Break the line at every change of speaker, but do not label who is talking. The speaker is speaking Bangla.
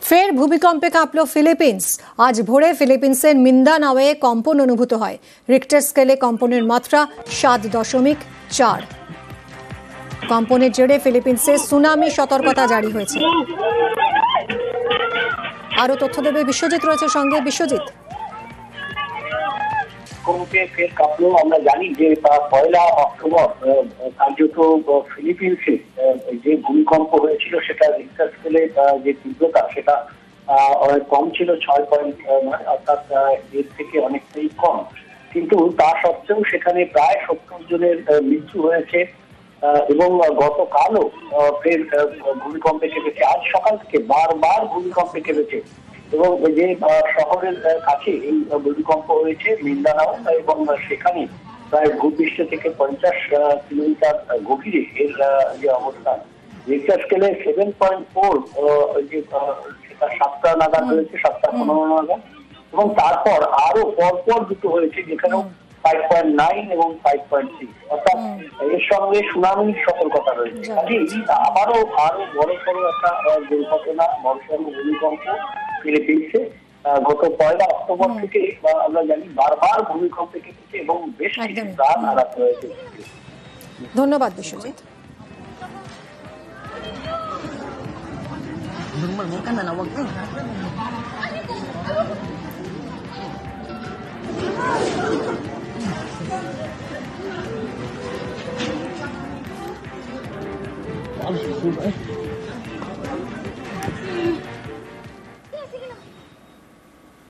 ফের ভূমিকম্পে কাঁপল ফিলিপিন্স। আজ ভোরে ফিলিপিন্সের মিন্দানাওয়ে কম্পন অনুভূত হয়। রিক্টার স্কেলে কম্পনের মাত্রা 7.4। কম্পনের জেরে ফিলিপিন্সে সুনামি সতর্কতা জারি হয়েছে। আরো তথ্য দেবে বিশ্বজিৎ রয়েছে সঙ্গে। বিশ্বজিৎ,
ফের কাঁপলো। আমরা জানি যে 1 অক্টোবর কার্যত ফিলিপিন্সে যে ভূমিকম্প হয়েছিল সেটা রিক্টার স্কেলে যে তীব্রতা সেটা কম ছিল, 6.9, অর্থাৎ এর থেকে অনেকটাই কম। কিন্তু তা সত্ত্বেও সেখানে প্রায় 70 জনের মৃত্যু হয়েছে এবং গতকালও ফের ভূমিকম্পে কেঁপেছে। আজ সকাল থেকে বারবার ভূমিকম্পে কেঁপেছে এবং যে শহরের কাছে এই ভূমিকম্প হয়েছে মিন্দানাও, এবং সেখানে প্রায় ভূপৃষ্ঠ থেকে 50 কিলোমিটার গভীরে এর যে অবস্থান। রিক্টার স্কেলে 7.4 যে সেটা 7টা নাগাদ হয়েছে, 7:15 নাগাদ, এবং তারপর আরো পরপর দুটো হয়েছে যেখানেও 5.9 এবং 5.6, অর্থাৎ এর সঙ্গে সুনামির সতর্কতা রয়েছে। কাজেই আরো বড় একটা দুর্ঘটনা, বড়সড় ভূমিকম্প ফিলিপিন্সে গত 1 অক্টোবর থেকে আমরা জানি বারবার ভূমিকম্পে কেটেছে এবং বেশ কিছু প্রাণ হারাতে হয়েছে।
ধন্যবাদ বিশ্বজিৎ।
Alles goed, hè?